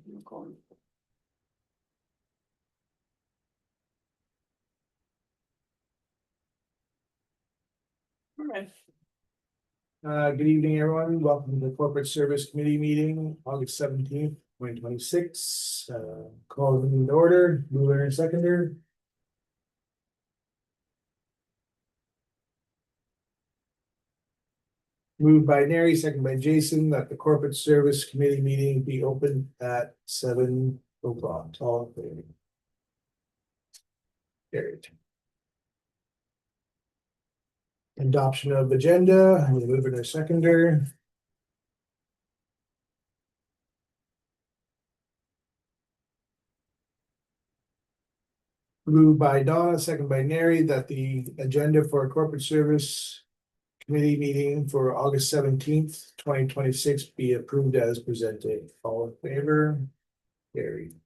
Alright. Good evening, everyone. Welcome to the Corporate Service Committee meeting, August 17th, 2026. Call the meeting to order, mover and seconder. Moved by Neri, second by Jason, that the Corporate Service Committee meeting be open at 7 o'clock. All in favor? Carried. Adoption of agenda, mover and seconder. Moved by Donna, second by Neri, that the agenda for a corporate service committee meeting for August 17th, 2026 be approved as presented. All in favor? Carried.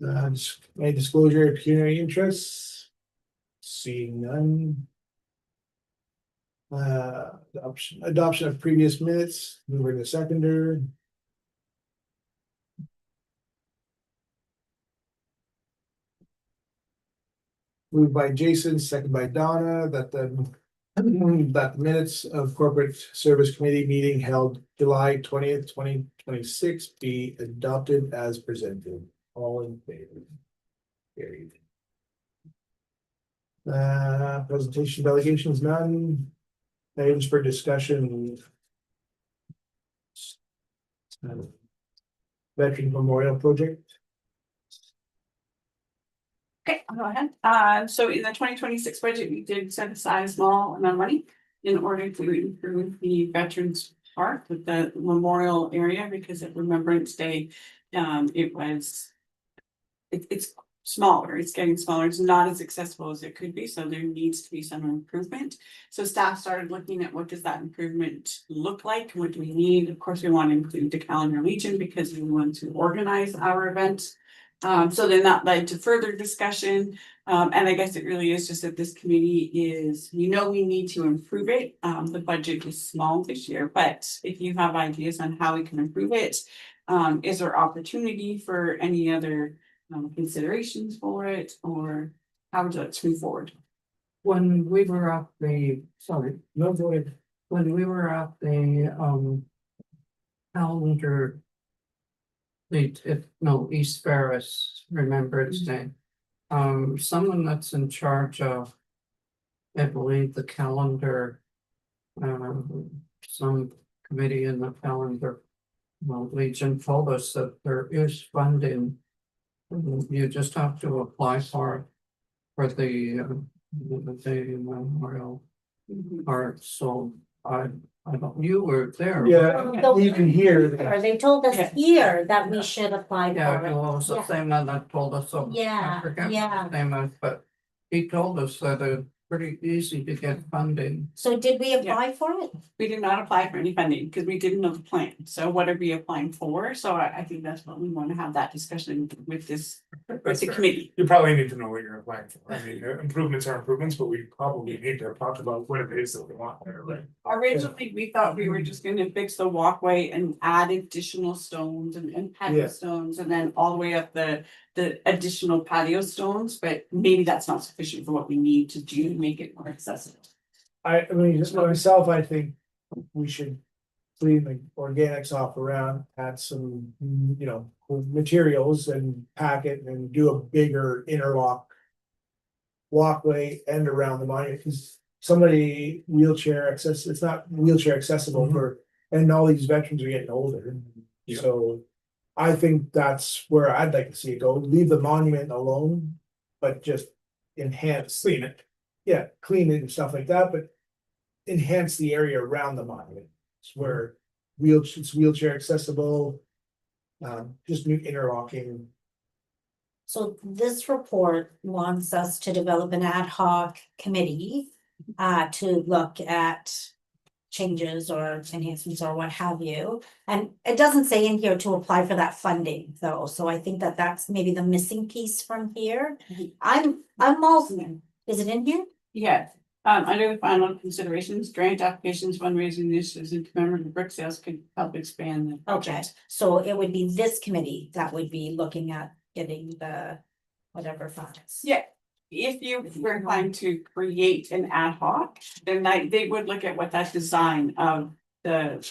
Any disclosure of pecuniary interests? Seeing none. Adoption of previous minutes, mover to seconder. Moved by Jason, second by Donna, that the minutes of corporate service committee meeting held July 20th, 2026 be adopted as presented. All in favor? Carried. Presentation delegations none. Items for discussion. Veteran Memorial Project. Okay, I'll go ahead. So in the 2026 budget, we did set aside a small amount of money in order to improve the Veterans Park with the memorial area, because at Remembrance Day, it's smaller, it's getting smaller, it's not as accessible as it could be, so there needs to be some improvement. So staff started looking at what does that improvement look like, what do we need? Of course, we want to include the Calendar Legion because we want to organize our event. So then that led to further discussion. And I guess it really is just that this committee is, we need to improve it. The budget is small this year, but if you have ideas on how we can improve it, is there opportunity for any other considerations for it, or how would you like to move forward? When we were at the, No, go ahead. when we were at the, calendar. East Ferris Remembrance Day. Someone that's in charge of, I believe, the calendar. Some committee in the calendar. Legion told us that there is funding. You just have to apply for the memorial art, so I don't, you were there. Yeah, you can hear. Or they told us Yeah. here that we should apply Yeah, for it. well, it was the Yeah. same man that told us, so. Yeah, I forget what yeah. his name is, but he told us that it's pretty easy to get funding. So did we apply for it? We did not apply for any funding because we didn't know the plan. So what are we applying for? So I think that's what we want to have that discussion with That's the fair. committee. You probably need to know what you're applying for. I mean, improvements are improvements, but we probably need to talk about what it is that we want there, right? Originally, we thought we were just gonna fix the walkway and add additional stones and patio Yeah. stones, and then all the way up the additional patio stones, but maybe that's not sufficient for what we need to do to make it more accessible. I mean, just by myself, I think we should clean the organics off around, add some, materials and pack it and do a bigger interlock walkway and around the monument, because somebody wheelchair access, it's not wheelchair accessible for, and all these veterans are getting older. Yeah. So I think that's where I'd like to see it go. Leave the monument alone, but just enhance. Clean it. Yeah, clean it and stuff like that, but enhance the area around the monument. It's where it's wheelchair accessible. Just new interlocking. So this report wants us to develop an ad hoc committee to look at changes or enhancements or what have you. And it doesn't say in here to apply for that funding though, so I think that that's maybe the missing piece from here. Mhm. I'm also, is it in here? Yeah, Under the final considerations, grant applications, fundraising initiatives and commemorative brick sales could help expand the Okay, project. so it would be this committee that would be looking at getting the whatever funds. Yeah, if you were inclined to create an ad hoc, then they would look at what that design of the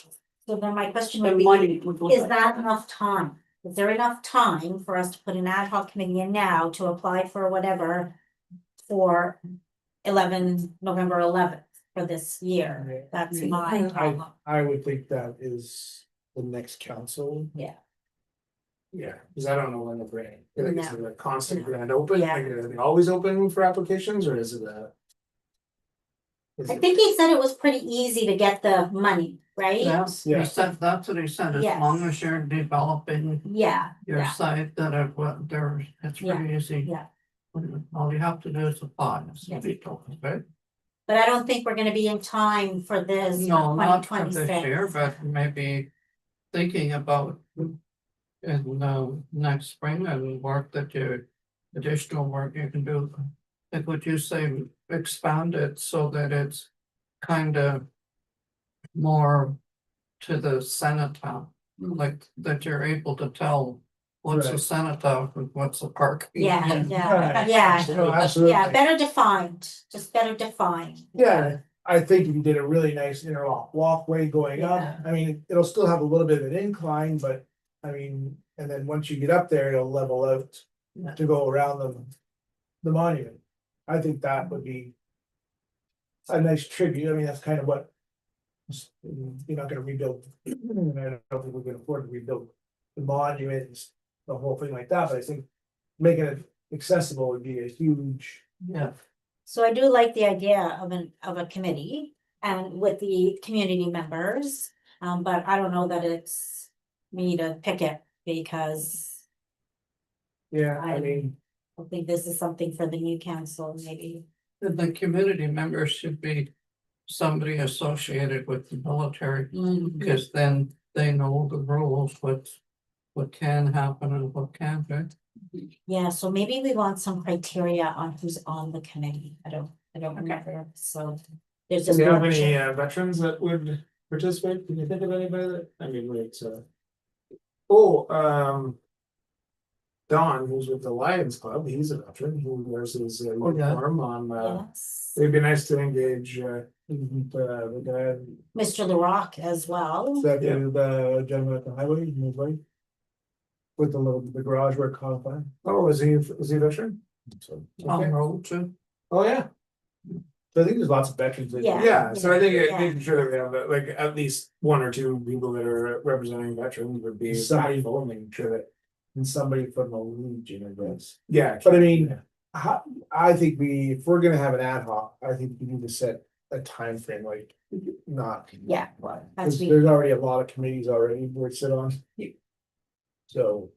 So then my question would be, money would look is like. that enough time? Is there enough time for us to put an ad hoc committee in now to apply for whatever for November 11th for this year? That's my problem. I would think that is the next council. Yeah, because I don't know when the grant, like, is No. it a constant grant open, Yeah. like, are they always open for applications, or is it a? I think he said it was pretty easy to get the money, right? Yes, Yeah. he said, that's what he said, as Yes. long as you're developing Yeah, your yeah, site, that it, what, there, it's pretty easy. yeah. All you have to do is apply, that's what he told us, right? But I don't think we're gonna be in time for this No, twenty not for twenty this year, six. but maybe thinking about in next spring and work that you, additional work you can do. Like what you say, expand it so that it's kind of more to the cenotaph, like that you're able to tell what's a Right. cenotaph and what's a park. Yeah, Right. yeah, No, absolutely. yeah, better defined, just better defined. Yeah, I think you did a really nice interlock walkway going up. Yeah. I mean, it'll still have a little bit of an incline, but I mean, and then once you get up there, it'll level out Yeah. to go around the monument. I think that would be a nice tribute. I mean, that's kind of what you're not gonna rebuild. I don't think we're gonna afford to rebuild the monuments, the whole thing like that, but I think making it accessible would be a huge. Yeah, So I do like the idea of a committee and with the community members. But I don't know that it's me to pick it because Yeah, I mean, I think this is something for the new council, maybe. the community members should be somebody associated with the military. Because then they know the rules, what can happen and what can't, right? Yeah, so maybe we want some criteria on who's on the committee. I don't remember, so. There's Do just. you have any veterans that would participate? Can you think of anybody that, I mean, wait, so. Oh, Don, who's with the Lions Club, he's a veteran, who wears his yeah. uniform on, Yes, it'd be nice to engage, the guy. Mr. LaRock as well. that Yeah. the gentleman at the highway, his wife. With the garage work confined. Oh, is he a veteran? So, On okay. road too. Oh, yeah. So I think there's lots of veterans. that- Yeah. Yeah, so I think Yeah. making sure that we have like at least one or two people that are representing veterans would be Somebody- valuable, making sure that, And somebody from the Legion, I guess. yeah. But I mean, I think if we're gonna have an ad hoc, I think we need to set a time frame, like, not. Yeah. Because That's me. there's already a lot of committees already we sit on. Yeah. So.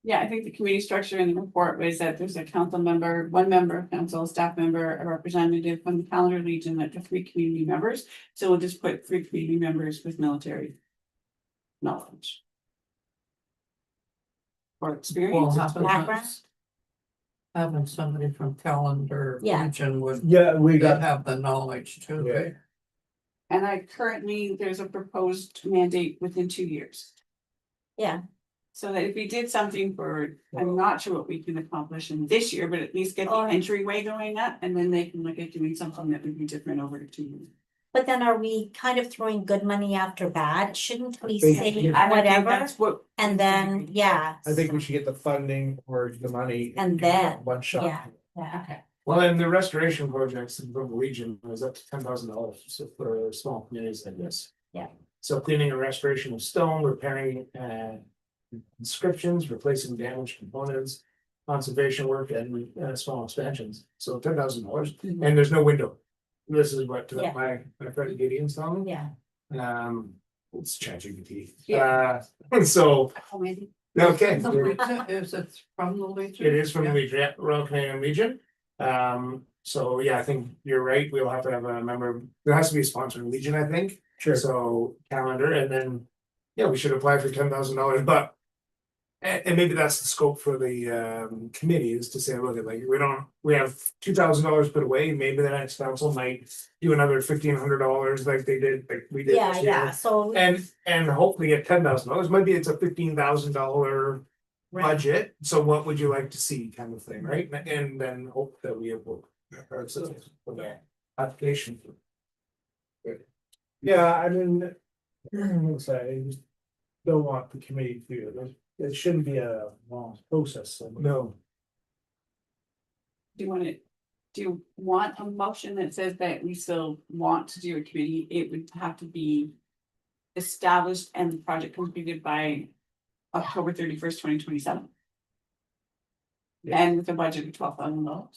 Yeah, I think the community structure in the report was that there's a council member, one member of council, a staff member, a representative from the Calendar Legion, up to 3 community members. So we'll just put 3 community members with military knowledge. Or Well, experience. Background? having somebody from Calendar Yeah. Region would Yeah, we would got, have the knowledge too, Yeah. right? And there's a proposed mandate within 2 years. Yeah, So that if we did something for, I'm not sure what we can accomplish in this year, but at least get the Or- entryway going up, and then they can look at doing something that would be different over 2 years. but then are we kind of throwing good money after bad? Shouldn't we think- say I think whatever? that's what. And then, yeah. I think we should get the funding or the money. And then, One shot. yeah. Yeah, okay. Well, and the restoration projects from the Legion was up to $10,000 for small communities like this. Yeah. So cleaning and restoration of stone, repairing inscriptions, replacing damaged components, conservation work and small expansions. So $10,000 and there's no window. This is what Yeah. my friend Gideon's telling me. Yeah, It's ChatGPT. Yeah. So, Oh, maybe. okay. The Legion, is it from the Legion? It is from the Yeah. Legion, yeah, Royal Canadian Legion. So yeah, I think you're right. We'll have to have a member, there has to be a sponsor in Legion, I think. Sure. So calendar and then, yeah, we should apply for $10,000, but. And maybe that's the scope for the committee is to say, look, like, we have $2,000 put away, maybe the next council might do another $1,500 like they did, like we did Yeah, this year. yeah, so. And hopefully get $10,000, maybe it's a $15,000 Right. budget, so what would you like to see kind of thing, right? And then hope that we have our assistance for that application. Yeah, I mean, let's say, I just don't want the committee to do it. It shouldn't be a long process. So. No. Do you want a motion that says that we still want to do a committee? It would have to be established and the project completed by October 31st, 2027. Yeah. And with a budget of $12,000.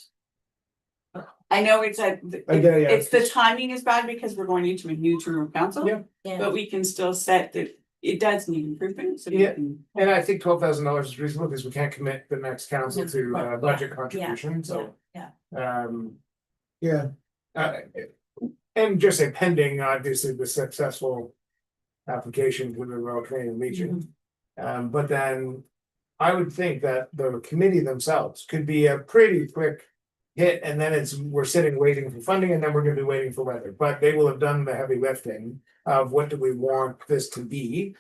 I know it's I get it, yeah. it's the timing is bad because we're going into a new term of council. Yeah. Yeah, But we can still set that it does need improvement, so we Yeah. can. And I think $12,000 is reasonable because we can't commit the next council to Right. budget contribution, so. yeah. Yeah, And just say pending, obviously, the successful application to the Royal Canadian Legion. But then I would think that the committee themselves could be a pretty quick hit, and then we're sitting waiting for funding, and then we're gonna be waiting for weather, but they will have done the heavy lifting of what do we want this to be?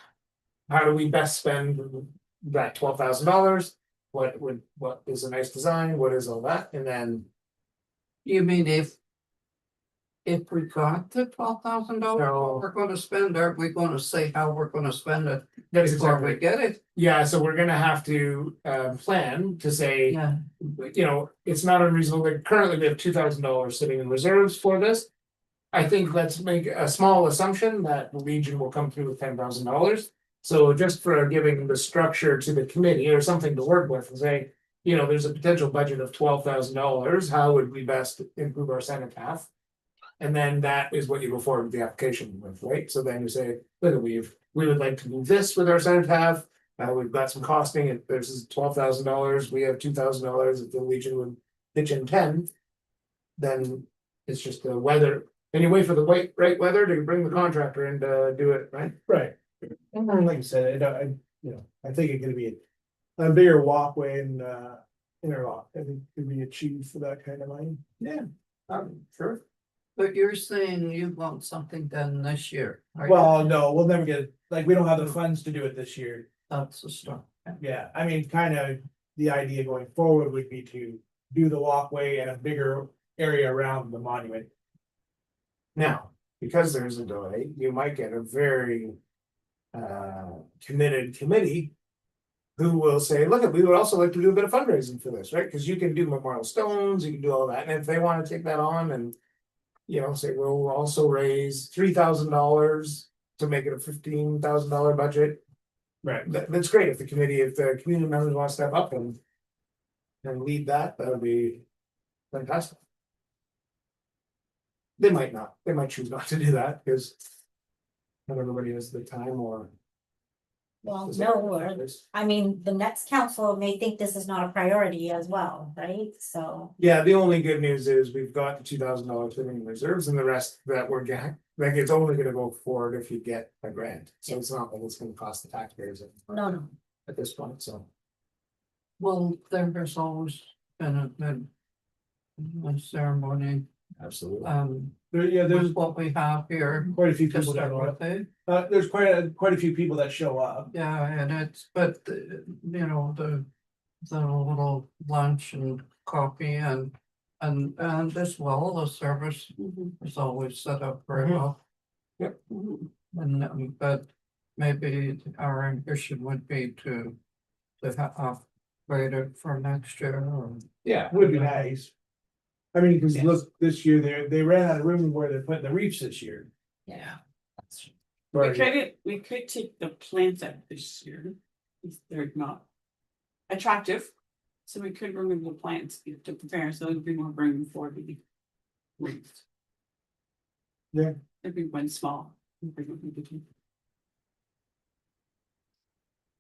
How do we best spend that $12,000? What is a nice design? What is all that? And then You mean if we got the $12,000, No. we're gonna spend, are we gonna say how we're gonna spend it that's before we exactly, get it? yeah, so we're gonna have to plan to say. Yeah, You know, it's not unreasonable, like currently we have $2,000 sitting in reserves for this. I think let's make a small assumption that the Legion will come through with $10,000. So just for giving the structure to the committee or something to work with and say, you know, there's a potential budget of $12,000, how would we best improve our cenotaph? And then that is what you go forward with the application with, right? So then you say, look, we would like to do this with our cenotaph. We've got some costing, if there's $12,000, we have $2,000, if the Legion would pitch in 10. Then it's just the weather, and you wait for the right weather to bring the contractor in to do it, right? right. And like I said, I think it could be a bigger walkway and interlock. I think could be achieved for that kind of money. Yeah. Sure. but you're saying you want something done this year. are you? Well, no, we'll never get it. Like, we don't have the funds to do it this year. That's the start. Yeah, I mean, kind of the idea going forward would be to do the walkway and a bigger area around the monument. Now, because there's a delay, you might get a very committed committee. Who will say, look, we would also like to do a bit of fundraising for this, right? Because you can do memorial stones, you can do all that, and if they want to take that on and. You know, say, we'll also raise $3,000 to make it a $15,000 budget. Right. That's great, if the community members want to step up and lead that, that'll be fantastic. They might not, they might choose not to do that, because not everybody has the time or. Well, no, or, I mean, the next council may think this is not a priority as well, right? So, Yeah, the only good news is we've got the $2,000 sitting in reserves, and the rest that we're getting, like, it's only gonna go forward if you get a grant, so it's not like it's gonna cost the taxpayers no, at this point, so. Well, there has always been a ceremony, Absolutely. There's with what we have here. quite a few to people that start are, with, eh? there's quite a few people that show up. Yeah, and but you know, the little lunch and coffee and as well, the service is always set up very Mhm. well. And but maybe our ambition would be to upgrade it for next year or. Yeah. Would be nice. I mean, because look, this year, they ran out of room where they're putting the reefs this year. Yeah. We could take the plants out this year, if they're not attractive. So we could remove the plants to prepare, so there'd be more room for the wreath. Yeah. It'd be one small.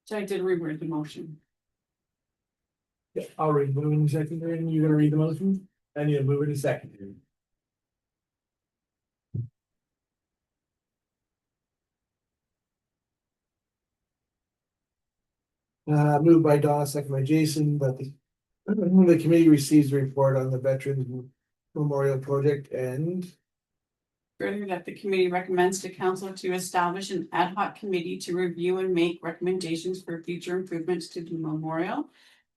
So I did reword the motion. Yeah, I'll read the moving second, and you're gonna read the motion, and you move it in second. Moved by Donna, second by Jason, but the committee receives a report on the Veterans Memorial Project and Further, that the committee recommends to council to establish an ad hoc committee to review and make recommendations for future improvements to the memorial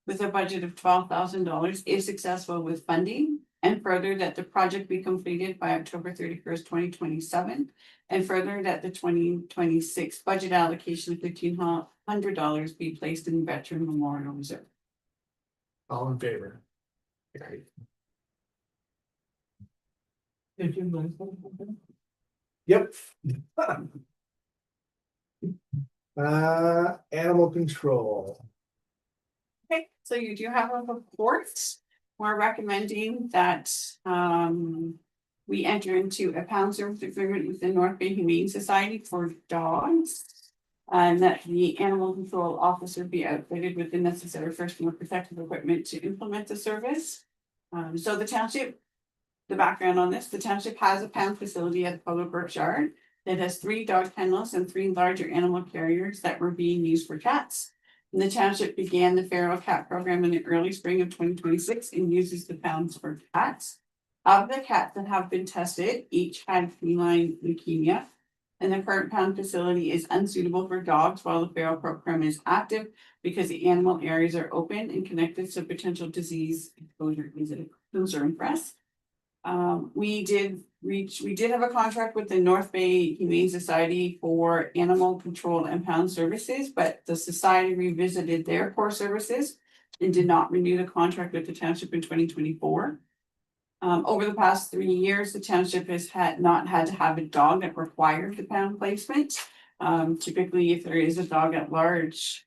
with a budget of $12,000 if successful with funding. And further, that the project be completed by October 31st, 2027. And further, that the 2026 budget allocation of $1,500 be placed in Veteran Memorial Reserve. All in favor? Carried. Did you move something? yep. Animal control. Okay, so you do have a report. We're recommending that we enter into a pound service agreement with the North Bay Humane Society for dogs. And that the animal control officer be outfitted with the necessary personal protective equipment to implement the service. So the township, the background on this, the township has a pound facility at Public Works Yard that has 3 dog kennels and 3 larger animal carriers that were being used for cats. And the township began the feral cat program in the early spring of 2026 and uses the pounds for cats. Of the cats that have been tested, each had feline leukemia. And the current pound facility is unsuitable for dogs while the feral program is active because the animal areas are open and connected, so potential disease exposure is a concern for us. We did have a contract with the North Bay Humane Society for animal control and pound services, but the society revisited their core services and did not renew the contract with the township in 2024. Over the past 3 years, the township has not had to have a dog that required the pound placement. Typically, if there is a dog at large,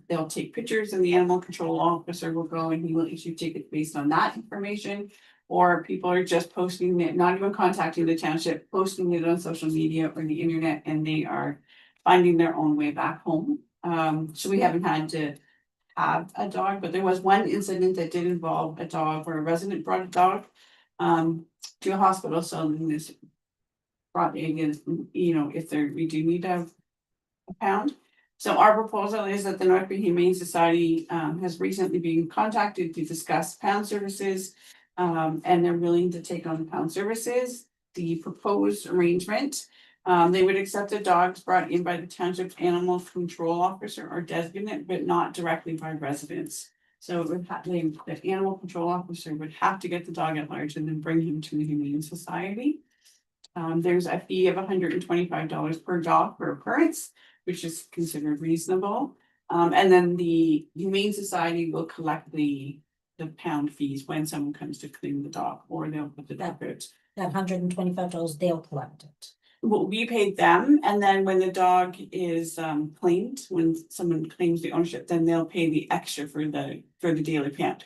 they'll take pictures and the animal control officer will go and he will issue tickets based on that information. Or people are just posting it, not even contacting the township, posting it on social media or the internet, and they are finding their own way back home. So we haven't had to have a dog, but there was one incident that did involve a dog where a resident brought a dog to a hospital, so then this brought in, if we do need to have a pound. So our proposal is that the North Bay Humane Society has recently been contacted to discuss pound services. And they're willing to take on the pound services. The proposed arrangement, they would accept the dogs brought in by the township's animal control officer or designate, but not directly by residents. So it would have, the animal control officer would have to get the dog at large and then bring him to the Humane Society. There's a fee of $125 per dog per occurrence, which is considered reasonable. And then the Humane Society will collect the pound fees when someone comes to clean the dog, or they'll put the dog out. That $125, they'll collect it. Well, we paid them, and then when the dog is claimed, when someone claims the ownership, then they'll pay the extra for the daily pound.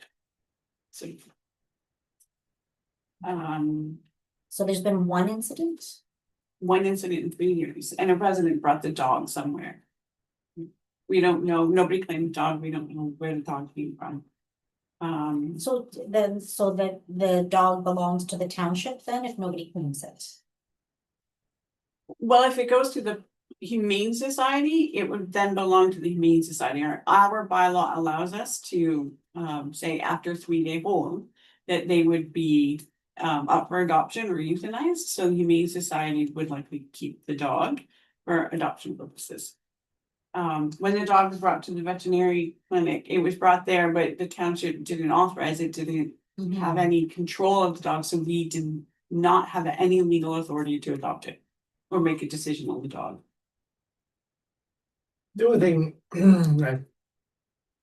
So. So there's been one incident? One incident in 3 years, and a resident brought the dog somewhere. We don't know, nobody claimed the dog, we don't know where the dog came from. So that the dog belongs to the township then, if nobody claims it? Well, if it goes to the Humane Society, it would then belong to the Humane Society. Our bylaw allows us to say after 3-day hold that they would be up for adoption or euthanized. So the Humane Society would likely keep the dog for adoption purposes. When the dog was brought to the veterinary clinic, it was brought there, but the township didn't authorize it, didn't have any control of the dog, so we did not have any legal authority to adopt it or make a decision on the dog. The only thing, I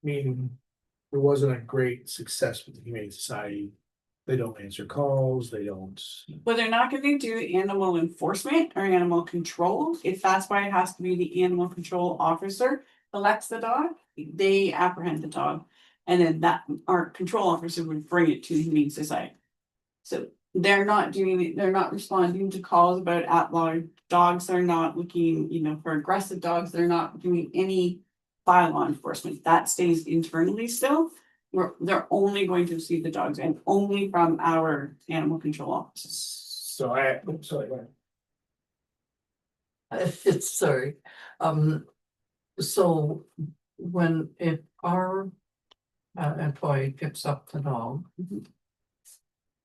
mean, there wasn't a great success with the Humane Society. They don't answer calls, they don't. But they're not gonna do animal enforcement or animal control, if that's why it has to be the animal control officer collects the dog, they apprehend the dog. And then our control officer would bring it to the Humane Society. So they're not doing it, they're not responding to calls about at-large dogs, they're not looking, for aggressive dogs, they're not doing any bylaw enforcement, that stays internally still. They're only going to see the dogs and only from our animal control offices. So sorry, go ahead. Sorry, so if our employee picks up the dog. Mhm.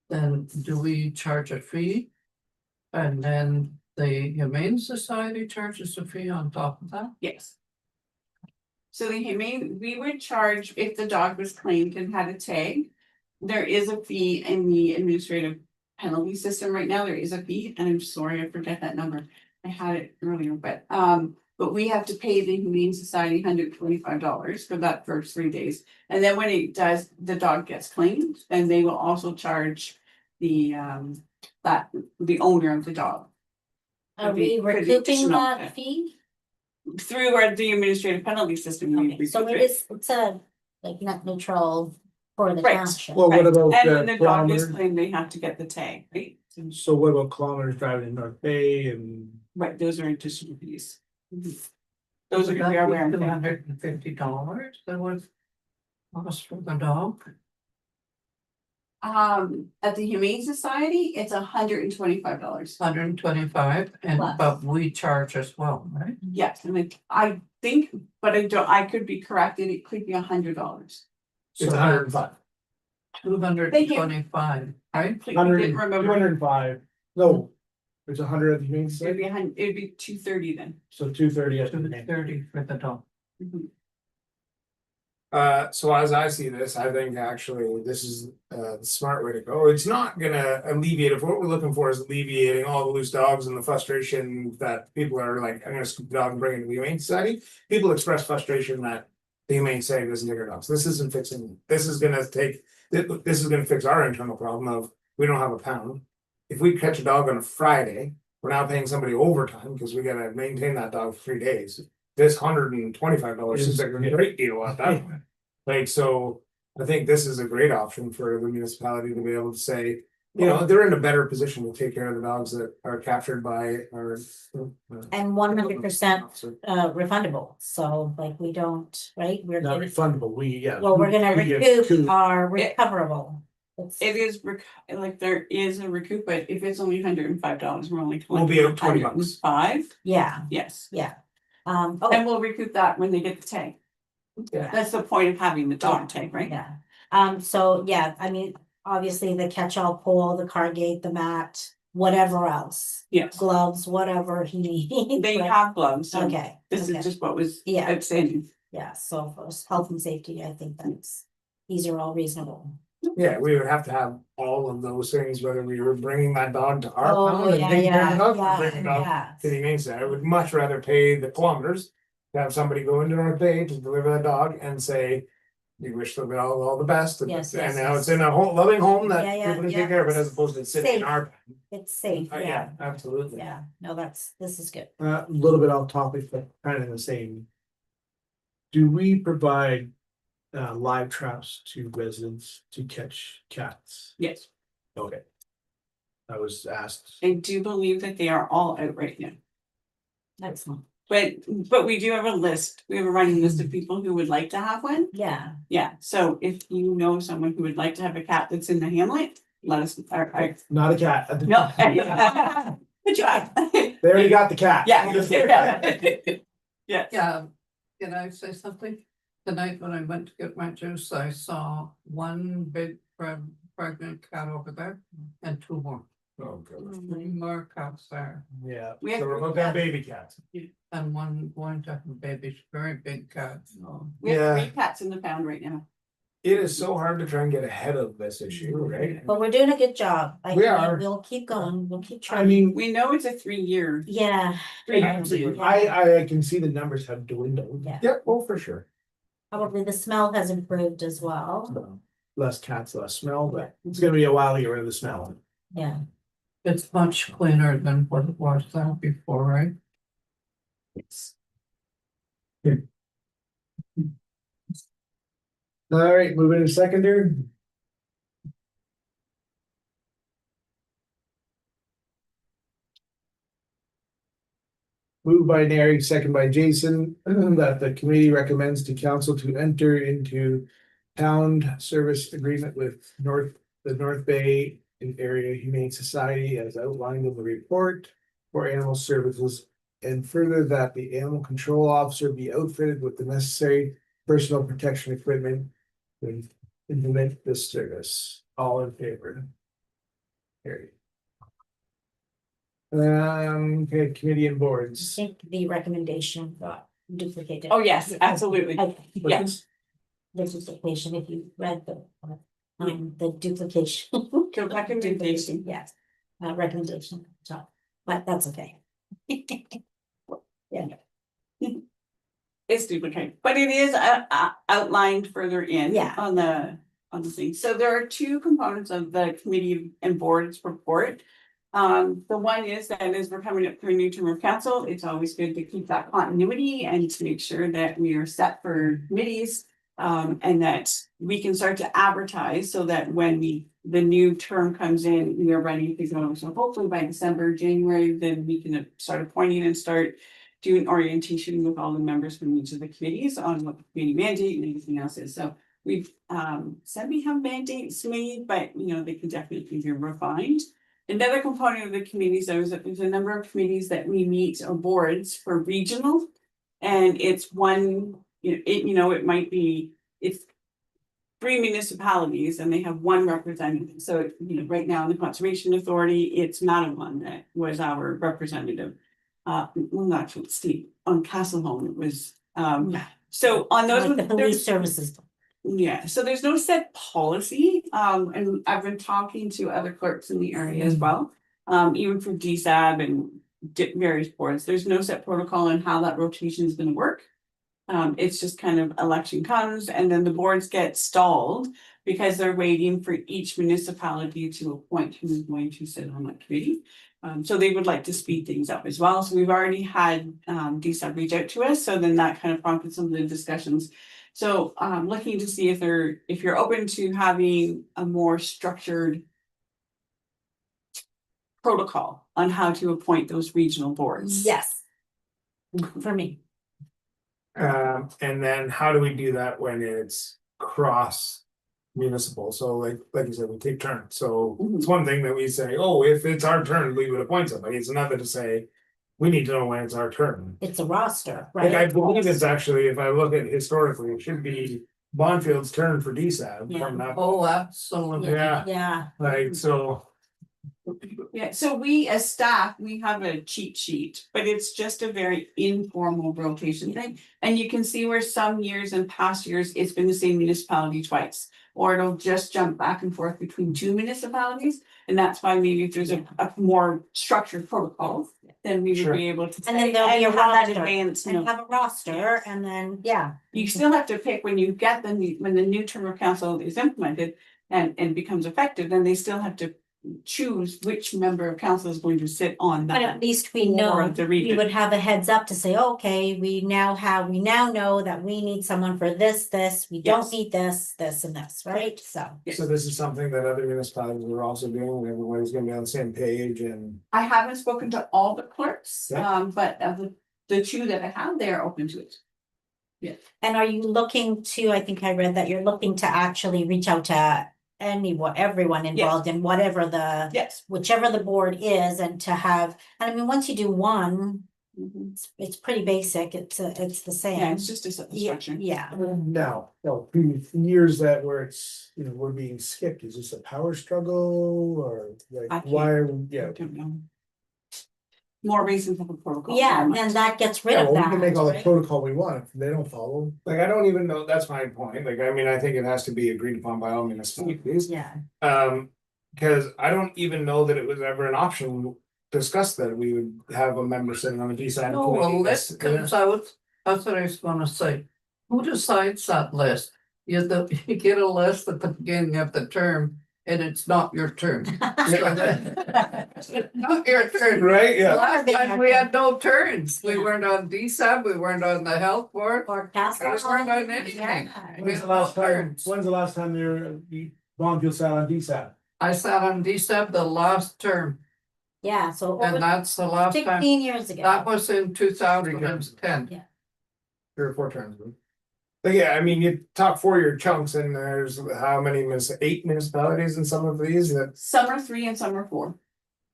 Then do we charge a fee? And then the Humane Society charges a fee on top of that? Yes. So the humane, we would charge if the dog was claimed and had a tag. There is a fee in the administrative penalty system right now. There is a fee, and I'm sorry, I forget that number. I had it earlier, but we have to pay the Humane Society $125 for that first 3 days. And then when it does, the dog gets claimed, then they will also charge the the owner of the dog. Are For the- we for the recouping additional that fee? Through the administrative penalty system. we Okay, so recoup it is, it's a, like, net neutral for the Right. township. Well, what Right, about and when the the dog is kilometers? claimed, they have to get the tag, right? So what about kilometers driving in North Bay and? Right, those are additional fees. Those are gonna be our wear and tear. $250 that was cost for the dog. At the Humane Society, it's $125. $125, and Plus. but we charge as well, right? Yes, and I think, but I could be corrected, it could be $100. It's So 105. 225, I right? completely didn't remember. 205, no, it's 100 at the Humane It'd Society, be it'd be $230 then. so 230 at the Humane. 230 for the dog. Mhm. So as I see this, I think actually this is the smart way to go. It's not gonna alleviate, if what we're looking for is alleviating all the loose dogs and the frustration that people are like, I'm gonna scoop the dog and bring it to the Humane Society. People express frustration that the Humane Society doesn't take our dogs. This isn't fixing, this is gonna fix our internal problem of, we don't have a pound. If we catch a dog on a Friday, we're now paying somebody overtime because we gotta maintain that dog for 3 days. This $125 seems like a great deal at that point. Like, so I think this is a great option for the municipality to be able to say, you know, they're in a better position to take care of the dogs that are captured by our. And 100% refundable, so like we don't, right, we're, Not refundable, well, we're gonna we get recoup two. our It- recoverable. It's- It is, like, there is a recoup, but if it's only $105, we're only We'll be collecting at $20. $105, Yeah, yes. yeah. And Oh, we'll recoup that when they get the tag. Yeah. That's the point of having the dog tag, right? yeah, so, yeah, I mean, obviously the catch-all pole, the car gate, the mat, whatever else, Yes, gloves, whatever he needs. they right? have gloves, so Okay, this okay. is just what was Yeah. outstanding. Yeah, so for health and safety, I think these are all reasonable. Yeah, we would have to have all of those things, whether we were bringing that dog to our Oh, pound and yeah, taking care of yeah, the dog, or yeah, bringing the dog yeah. to the Humane Society. I would much rather pay the kilometers. To have somebody go into North Bay to deliver that dog and say, you wish them all the best. And Yes, and yes, now yes. it's in a loving home that Yeah, yeah, people can yeah. take care of it as opposed to sitting in Safe. our. It's safe, yeah, Absolutely. yeah, no, this is good. A little bit off topic, but kind of the same. Do we provide live traps to residents to catch cats? Yes, Okay. I was asked. I do believe that they are all out right now. Excellent, But we do have a list, we have a running list of people who would like to have one. yeah, Yeah, so if you know someone who would like to have a cat that's in the hamlet, let us, Not a cat. no. Good job. They already got the cat. Yeah. Yeah. Yeah, can I say something? Tonight when I went to get my juice, I saw one big pregnant cat over there and 2 more. Oh, good. 3 more cats there. Yeah. We have, So we're looking at baby cats. And one going to have a baby, very big cat. we have Yeah. 3 cats in the pound right now. It is so hard to try and get ahead of this issue, right? but we're doing a good job. We are. We'll keep going, we'll keep I trying. mean, We know it's a 3-year. Yeah, I can see the numbers have dwindled. yeah, Yep, well, for sure. probably the smell has improved as well, Less cats, less smell, but it's gonna be a while to get rid of the smell. yeah. It's much cleaner than what it was there before, right? Yes. All right, moving to secondary. Moved by Nary, second by Jason, that the committee recommends to council to enter into pound service agreement with the North Bay Area Humane Society as outlined in the report for animal services And further that the animal control officer be outfitted with the necessary personal protection equipment. To implement this service, all in favor? Carried. Okay, committee and I boards. think the recommendation got duplicated. Oh, yes, absolutely. Yes. The duplication, if you read the duplication. The recommendation. Yes, recommendation, so, but that's okay. It's duplicate, but it is outlined further in. Yeah. On the thing. So there are two components of the committee and board's report. The one is that as we're coming up for a new term of council, it's always good to keep that continuity and to make sure that we are set for committees. And that we can start to advertise so that when the new term comes in, we are ready to go. So hopefully by December, January, then we can start appointing and start doing orientation with all the members from each of the committees on what the committee mandate and everything else is. So we've said we have mandates made, but they can definitely be refined. Another component of the committees, though, is that there's a number of committees that we meet or boards for regional. And it's one, it might be, it's 3 municipalities and they have one representative. So, right now in the Conservation Authority, it's Matawan that was our representative. Well, not Steve, on Castleholm, it was, so on those. Like the police services. Yeah, so there's no set policy, and I've been talking to other clerks in the area as well. Even for DSAB and various boards, there's no set protocol on how that rotation is gonna work. It's just kind of election comes and then the boards get stalled because they're waiting for each municipality to appoint who's going to sit on that committee. So they would like to speed things up as well. So we've already had DSAB reach out to us, so then that kind of prompted some of the discussions. So looking to see if you're open to having a more structured protocol on how to appoint those regional boards. Yes. For me, And then how do we do that when it's cross municipal? So like you said, we take turns. So it's one thing that we say, oh, if it's our turn, we would appoint somebody. It's another to say, we need to know when it's our turn. it's a roster, Like I right? believe it's actually, if I look at historically, it should be Bonfield's turn for DSAB Yeah. coming up. Oh, absolutely. Yeah, Yeah, like, so, Yeah, so we as staff, we have a cheat sheet, but it's just a very informal rotation thing. And you can see where some years and past years, it's been the same municipality twice. Or it'll just jump back and forth between 2 municipalities. And that's why maybe if there's a more structured protocol, then we Sure. would be able to. And then say, there'll be a have that roster, advance, and have a roster, and then, yeah. You still have to pick when you get when the new term of council is implemented and becomes effective, then they still have to choose which member of council is going to sit on But that. at least we Or know, the we region. would have a heads up to say, okay, we now know that we need someone for this, we don't Yes. need this, and this, right? So. so this is something that other municipalities are also doing, and everybody's gonna be on the same page and. I haven't spoken to all the clerks, Yeah. but of the 2 that I have, they are open to it. And are you looking to, I think I read that you're looking to actually reach out to everyone involved in whatever Yes. whichever the board is, and to have, and I mean, once you do one, Mhm. it's pretty basic, it's the Yeah, same. it's just a Yeah, structure. yeah, Now, previous years that where it's, we're being skipped, is this a power struggle or I like, can't- why, I yeah. don't know. More reasons of a protocol. yeah, and then that gets rid Yeah, of well, we that, can make all the right? protocol we want, if they don't follow. Like, I don't even know, that's my point, like, I mean, I think it has to be agreed upon by all municipalities. Yeah, Because I don't even know that it was ever an option discussed that we would have a member sitting on the DSAB. No, a committee. list comes out, that's what I was gonna say. Who decides that list? You get a list at the beginning of the term and it's not your turn. Not your turn. Right, yeah, Last time we had no turns. We weren't on DSAB, we weren't on the health board. or pass. We weren't on anything. Yeah. We When's had the no last time, turns. when's the last time you Bonfield sat on DSAP? I sat on DSAB the last term Yeah, so and over that's the last time. 16 years ago. That was in 2010. 3 or 4 terms. But yeah, I mean, you talk 4-year chunks and there's how many 8 municipalities in some of these that, Some are 3 and some are 4,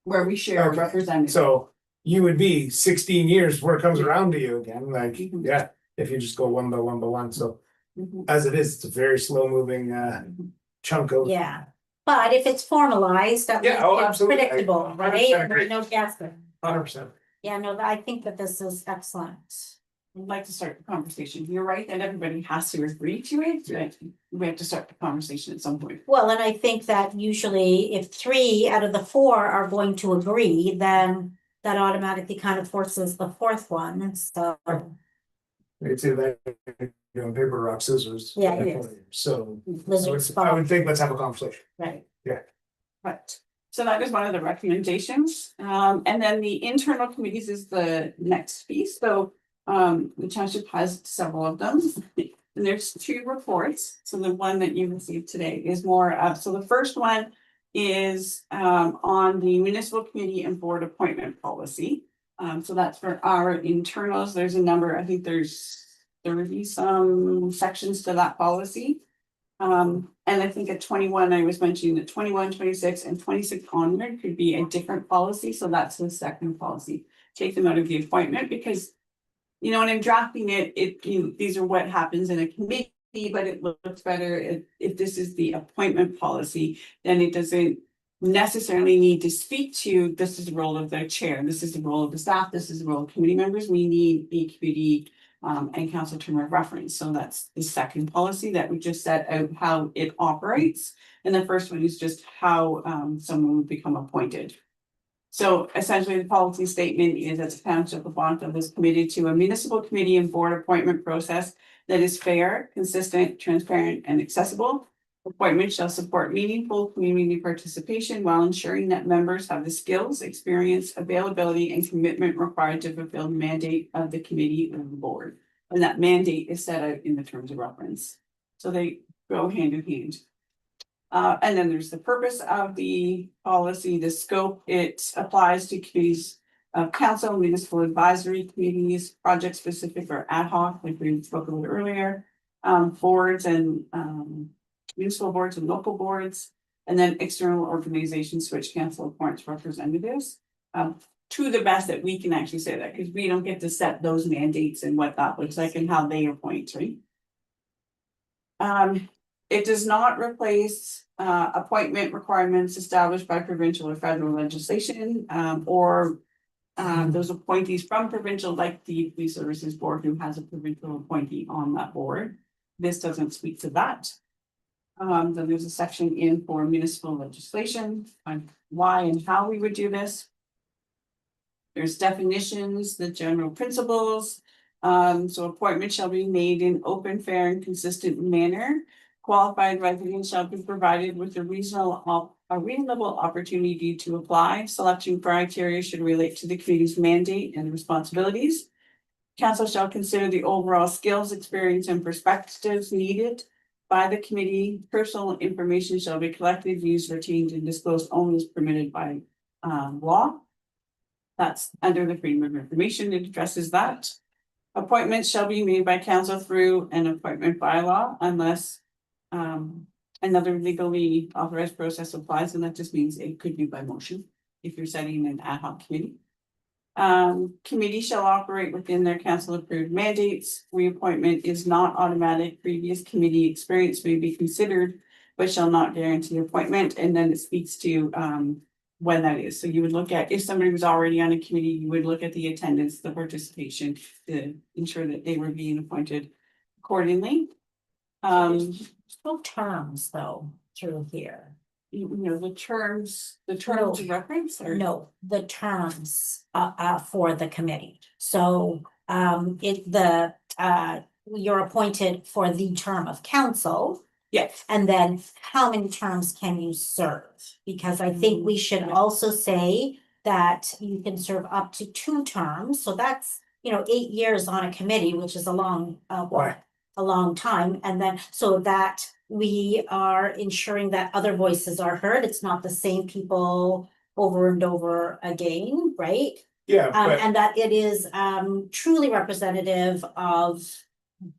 where we share Okay. representatives. so. you would be 16 years before it comes around to you again, like, Mhm. yeah, if you just go one by one by one, so. Mhm. As it is, it's a very slow moving chunk of. Yeah, but if it's formalized, at Yeah, least oh, it's absolutely. predictable, 100% right? agree. No guessing. 100%. Yeah, no, I think that this is excellent. I'd like to start the conversation. You're right that everybody has to agree to it, but we have to start the conversation at some point. Well, and I think that usually if 3 out of the 4 are going to agree, then that automatically kind of forces the 4th one, so. It's either paper, rock, scissors. Yeah, it is. So Lizard I spot, would think let's have a conversation. right? Right, so that is one of the recommendations, and then the internal committees is the next piece, so. The township has several of them, and there's 2 reports, so the one that you received today is more so the first one. Is on the municipal committee and board appointment policy, so that's for our internals, there's a number, I think there's 30 some sections to that policy. And I think at 21, I was mentioning that 21, 26, and 26 onward could be a different policy, so that's the second policy. Take them out of the appointment because. You know, when I'm drafting it, these are what happens in a committee, but it looks better if this is the appointment policy, then it doesn't. Necessarily need to speak to, this is the role of the chair, this is the role of the staff, this is the role of committee members, we need the committee. And council term of reference, so that's the second policy that we just set out how it operates. And the first one is just how someone would become appointed. So essentially, the policy statement is that the township of Bonfim is committed to a municipal committee and board appointment process that is fair, consistent, transparent, and accessible. Appointments shall support meaningful community participation while ensuring that members have the skills, experience, availability, and commitment required to fulfill the mandate of the committee or the board. And that mandate is set out in the terms of reference. So they go hand in hand. And then there's the purpose of the policy, the scope, it applies to committees of council, municipal advisory committees, project specific or ad hoc, like we spoke about earlier. Boards and municipal boards and local boards, and then external organizations which council appoints representatives. To the best that we can actually say that, because we don't get to set those mandates and what that looks like and how they appoint, right? It does not replace appointment requirements established by provincial or federal legislation, or those appointees from provincial, like the police services board, who has a provincial appointee on that board. This doesn't speak to that. Then there's a section in for municipal legislation on why and how we would do this. There's definitions, the general principles. So appointments shall be made in open, fair, and consistent manner. Qualified residents shall be provided with a reasonable opportunity to apply. Selection criteria should relate to the committee's mandate and responsibilities. Council shall consider the overall skills, experience, and perspectives needed by the committee. Personal information shall be collected, used, retained, and disclosed only as permitted by law. That's under the Freedom of Information, it addresses that. Appointments shall be made by council through an appointment bylaw unless another legally authorized process applies, and that just means it could be by motion if you're setting an ad hoc committee. Committee shall operate within their council approved mandates. Reappointment is not automatic. Previous committee experience may be considered, but shall not guarantee appointment. And then it speaks to when that is. So you would look at, if somebody was already on a committee, you would look at the attendance, the participation, to ensure that they were being appointed accordingly. No terms though through here. You know, the terms of reference or? No, the terms for the committee. So you're appointed for the term of council. Yes. And then how many terms can you serve? Because I think we should also say that you can serve up to 2 terms. So that's, 8 years on a committee, which is a long time. And then so that we are ensuring that other voices are heard. It's not the same people over and over again, right? Yeah, but And that it is truly representative of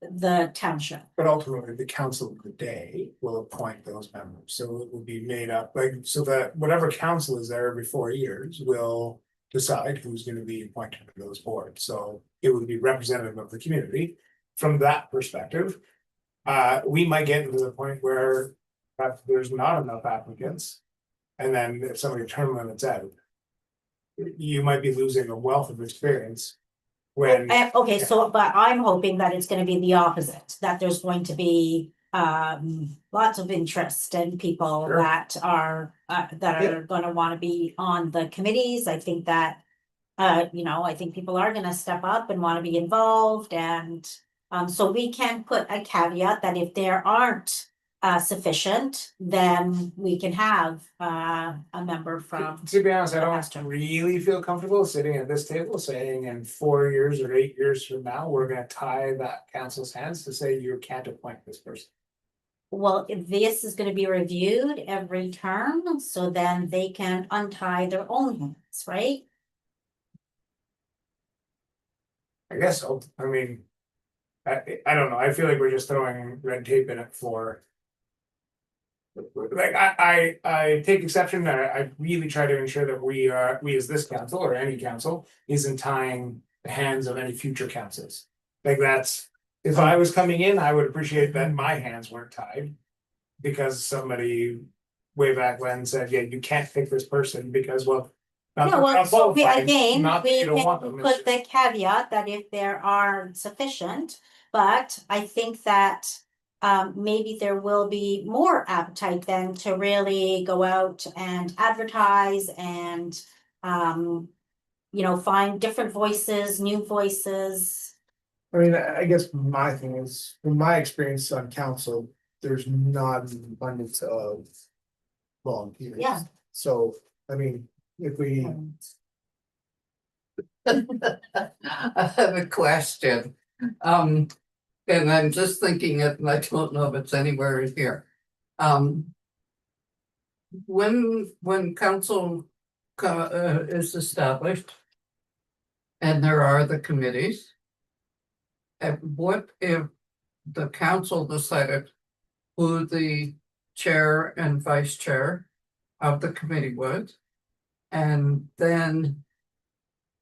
the township. but ultimately, the council of the day will appoint those members, so it will be made up, so that whatever council is there every 4 years will decide who's gonna be appointed to those boards, so it would be representative of the community. From that perspective, we might get to the point where there's not enough applicants. And then if somebody term limits out, you might be losing a wealth of experience when. Okay, so, but I'm hoping that it's gonna be the opposite, that there's going to be lots of interest and people Sure. that are gonna wanna be on the committees. I think that I think people are gonna step up and wanna be involved, and so we can put a caveat that if there aren't sufficient, then we can have a member from. To be honest, I Pastor. don't really feel comfortable sitting at this table saying in 4 years or 8 years from now, we're gonna tie that council's hands to say you can't appoint this person. Well, if this is gonna be reviewed every term, so then they can untie their own hands, right? I guess so, I mean. I don't know, I feel like we're just throwing red tape in it for. Like, I take exception, I really try to ensure that we as this council or any council isn't tying the hands of any future councils. Like that's, if I was coming in, I would appreciate that my hands weren't tied. Because somebody way back when said, yeah, you can't pick this person because, well. not No, that well, they're so we, qualified, again, not that we you don't want can them, it's put the caveat that if there are sufficient, but I think that. Maybe there will be more appetite then to really go out and advertise and, find different voices, new voices. I mean, I guess my thing is, from my experience on council, there's not an abundance of volunteers. Yeah. So, I mean, if we, I have a question. And I'm just thinking it, and I don't know if it's anywhere in here. When council is established. And there are the committees. And what if the council decided who the chair and vice chair of the committee would? And then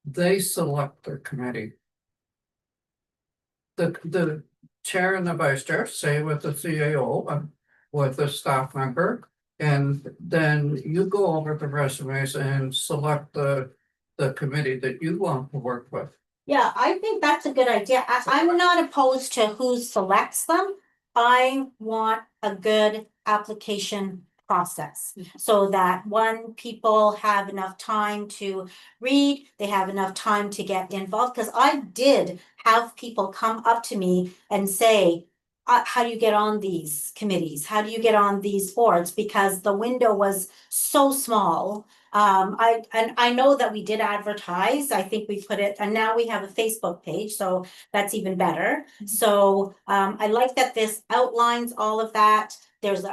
they select their committee. The chair and the vice chair, say with the CAO, with a staff member. And then you go over the resumes and select the committee that you want to work with. Yeah, I think that's a good idea. I'm not opposed to who selects them. I want a good application process. So that when people have enough time to read, they have enough time to get involved. Because I did have people come up to me and say, how do you get on these committees? How do you get on these boards? Because the window was so small. I know that we did advertise. I think we put it, and now we have a Facebook page, so that's even better. So I like that this outlines all of that. There's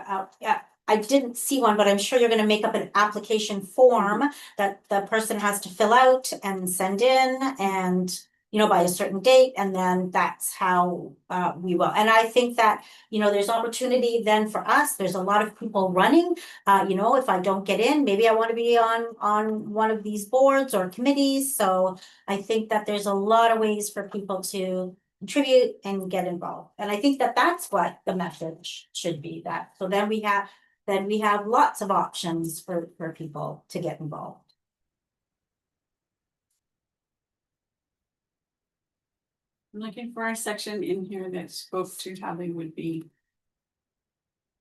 I didn't see one, but I'm sure you're gonna make up an application form that the person has to fill out and send in, and by a certain date, and then that's how we will. And I think that, there's opportunity then for us. There's a lot of people running. If I don't get in, maybe I want to be on one of these boards or committees. So I think that there's a lot of ways for people to contribute and get involved. And I think that that's what the message should be, that. So then we have lots of options for people to get involved. I'm looking for a section in here that spoke to how they would be.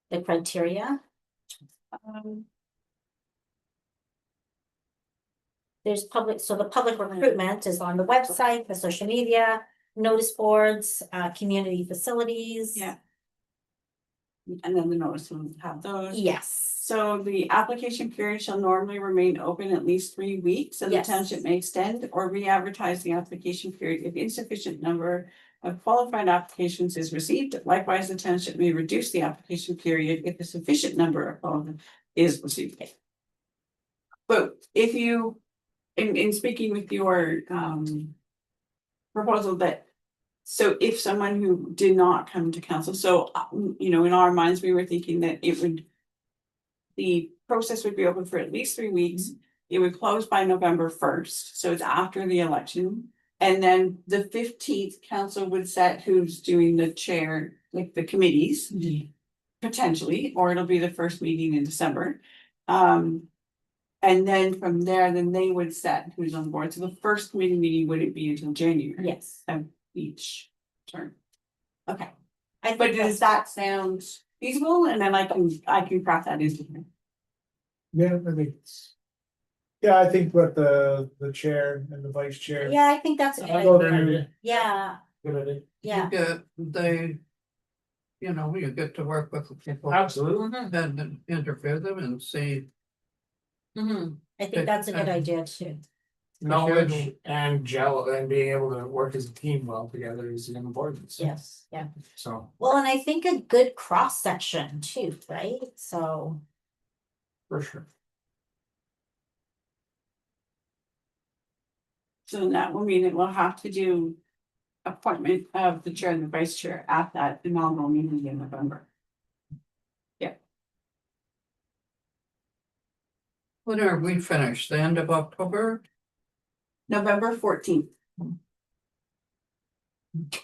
The criteria. There's the public recruitment is on the website, the social media, notice boards, community facilities. Yeah. And then the notice will have those. Yes. So the application period shall normally remain open at least 3 weeks, and the Yes. township may extend or re-advertise the application period if insufficient number of qualified applications is received. Likewise, the township may reduce the application period if a sufficient number of qualified is received. But if you, in speaking with your proposal that, so if someone who did not come to council, so in our minds, we were thinking that the process would be open for at least 3 weeks. it would close by November 1st, so it's after the election. And then the 15th, council would set who's doing the chair, like the committees. Potentially, or it'll be the first meeting in December. And then from there, then they would set who's on board, so the first committee meeting wouldn't be until January. Yes. Of each term. Okay, I but think does that sound feasible? And then I can craft that into here. Yeah, I think it's. Yeah, I think what the chair and the vice chair. yeah, I think that's a good I'll go idea. through. Yeah, Good idea. yeah. You get, you get to work with the people Absolutely. Mhm, and interview them and see. mhm. I think that's a good Yeah. idea too. Knowledge and gel and being able to work as a team well together is important. Yes, yeah. So, Well, and I think a good cross section too, right? So, for sure. So that will mean that we'll have to do. Appointment of the chair and the vice chair at that inaugural meeting in November. When are we finished? The end of October? November 14th.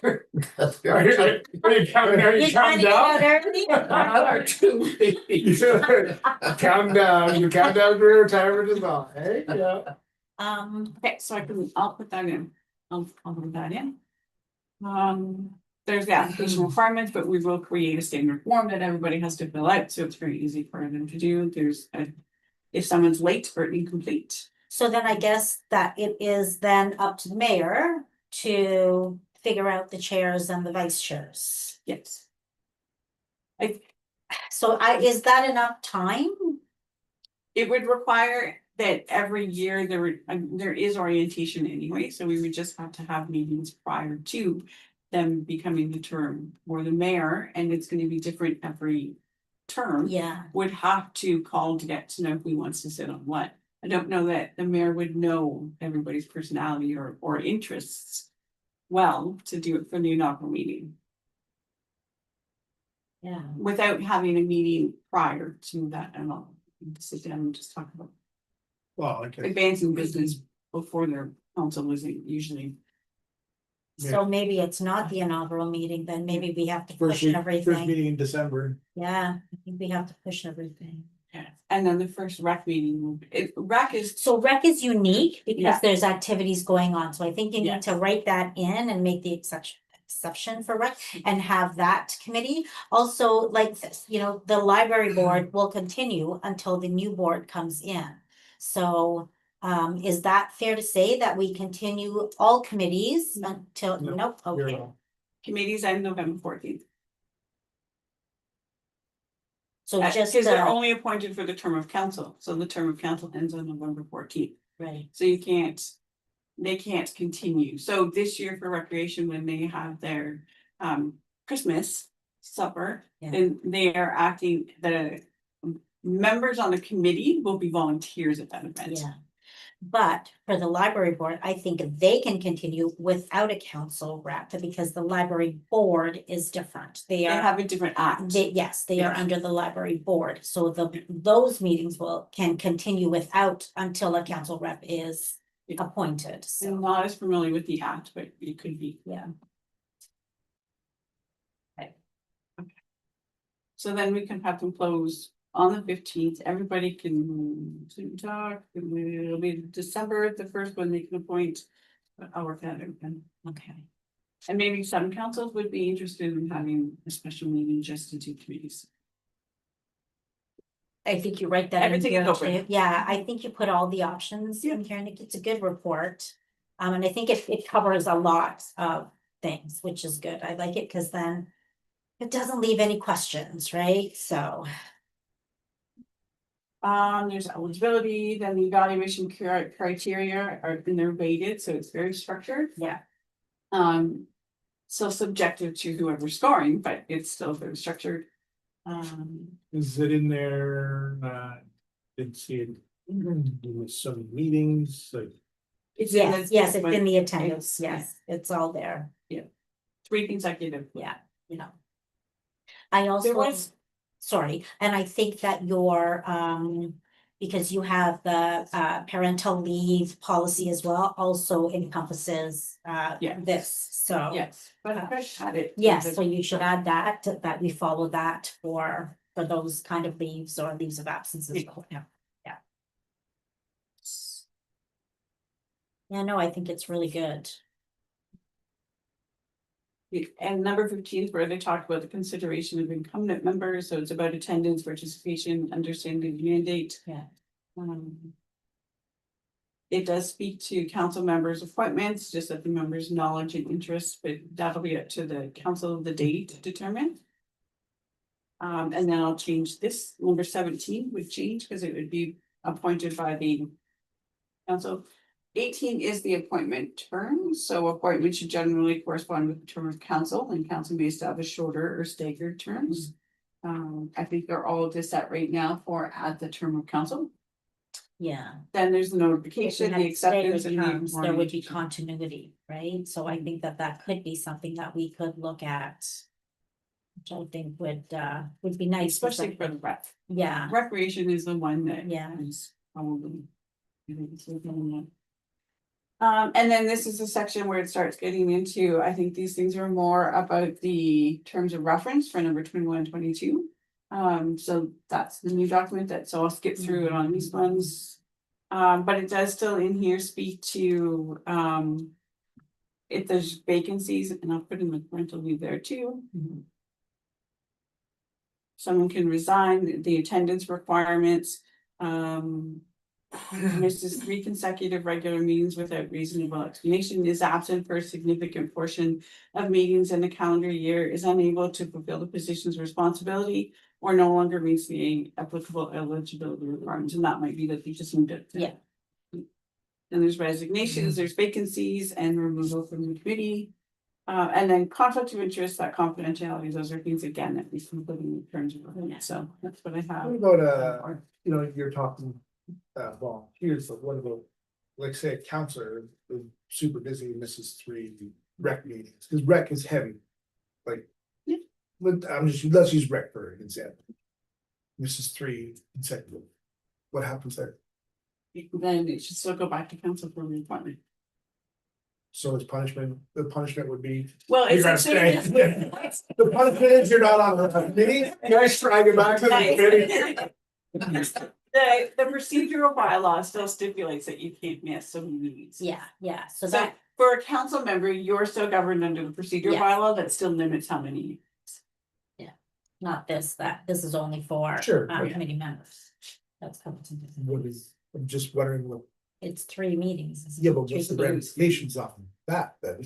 Are you counting, are you you're trying counting to get out down? early? Another 2 weeks. Count down, you count down for retirement as well, hey, yeah. Okay, so I'll put that in. I'll put that in. There's the application requirements, but we will create a standard form that everybody has to fill out, so it's very easy for them to do. If someone's late or incomplete. So then I guess that it is then up to the mayor to figure out the chairs and the vice chairs. Yes. So is that enough time? It would require that every year there is orientation anyway, so we would just have to have meetings prior to them becoming the term or the mayor, and it's gonna be different every term. Yeah, Would have to call to get to know who wants to sit on what. I don't know that the mayor would know everybody's personality or interests well to do it for the inaugural meeting yeah. without having a meeting prior to that at all. Sit down and just talk about Well, okay. advancing business before their council is usually. So maybe it's not the inaugural meeting, then maybe we have to First push first everything. meeting in December. Yeah, I think we have to push everything. And then the first rec meeting, rec is, So rec is unique Yeah. because there's activities going on, so I think you Yeah. need to write that in and make the exception for rec and have that committee. Also, like, the library board will continue until the new board comes in. So, is that fair to say that we continue all committees until, No, nope, You're okay. wrong. committees end November 14th. So just, Because they're only appointed for the term of council, so the term of council ends on November 14th. right, So they can't continue. So this year for recreation, when they have their Christmas supper, Yeah. and they are acting, the members on the committee will be volunteers at that event. yeah. But for the library board, I think they can continue without a council rep because the library board is different. They They are. have a different act. Yes, they are Yes. under the library board, so those meetings can continue without until a council rep is Yeah. appointed, I'm so, not as familiar with the act, but it could be. yeah. So then we can have them close on the 15th. Everybody can talk. It'll be December the first one they can appoint. But I'll work that out then. Okay. And maybe some councils would be interested in having a special meeting just to do committees. I think you write that in Everything here is open. too. Yeah, I think you put all the options in here and it's a good report. And I think it covers a lot of things, which is good. I like it because then it doesn't leave any questions, right? So, There's eligibility, then the evaluation criteria are, and they're weighted, so it's very structured. yeah, So subjective to whoever's scoring, but it's still very structured. Is it in there? Did see it. With some meetings, like. It's in yes, it's in the attendance. it's- Yes, it's all there. 3 consecutive. Yeah, I also, was- sorry, and I think that your because you have the parental leave policy as well, also encompasses Yeah. this, so. Yes, but I had it. Yes, so you should add that we follow that for those kind of leaves or leaves of absence as well, yeah. Yeah, no, I think it's really good. And number 15 is where they talk about the consideration of incumbent members, so it's about attendance, participation, understanding the mandate. Yeah. It does speak to council members' appointments, just that the members' knowledge and interest, but that'll be up to the council of the day to determine. And then I'll change this, number 17 would change because it would be appointed by the council. 18 is the appointment term, so appointment should generally correspond with the term of council, and council may establish shorter or staggered terms. I think they're all just set right now for at the term of council. Yeah. Then there's the If we notification, had the acceptance staggered and terms, the. there would be orientation. continuity, right? So I think that could be something that we could look at. Which I think would be nice. Especially for the rec. Yeah, Recreation is the one that. Yeah. Is probably. I think it's looking at. And then this is a section where it starts getting into, I think these things are more about the terms of reference for number 21 and 22. So that's the new document so I'll skip through it on these ones. But it does still in here speak to, if there's vacancies, and I'll put in the parental leave there too. Someone can resign, the attendance requirements, misses 3 consecutive regular meetings without reasonable explanation, is absent for a significant portion of meetings in the calendar year, is unable to fulfill the position's responsibility, or no longer meets the applicable eligibility requirements, and that might be that they just moved it. Yeah. And there's resignations, there's vacancies and removal from the committee. And then conflict of interest, that confidentiality, those are things again that we can put in terms of, so that's what I have. What about, you know, you're talking volunteers, but what about, like, say, a counselor is super busy and misses 3 rec meetings, because rec is heavy. Like, Yeah. but let's use rec for an example. Misses 3 consecutive. What happens there? Then it should still go back to council for reappointment. So it's punishment, the punishment would be, Well, you it's. gotta stay. The punishment is you're not on the committee, guys drag it back to the committee. The procedural bylaw still stipulates that you can't miss so many meetings. yeah, so So that, for a council member, you're still governed under the procedural Yes. bylaw that still limits how many. not this, is only for Sure, yeah. committee members. That's covered. What is, I'm just wondering what, It's 3 meetings. isn't yeah, it? but what's the 3 ramifications off of that then?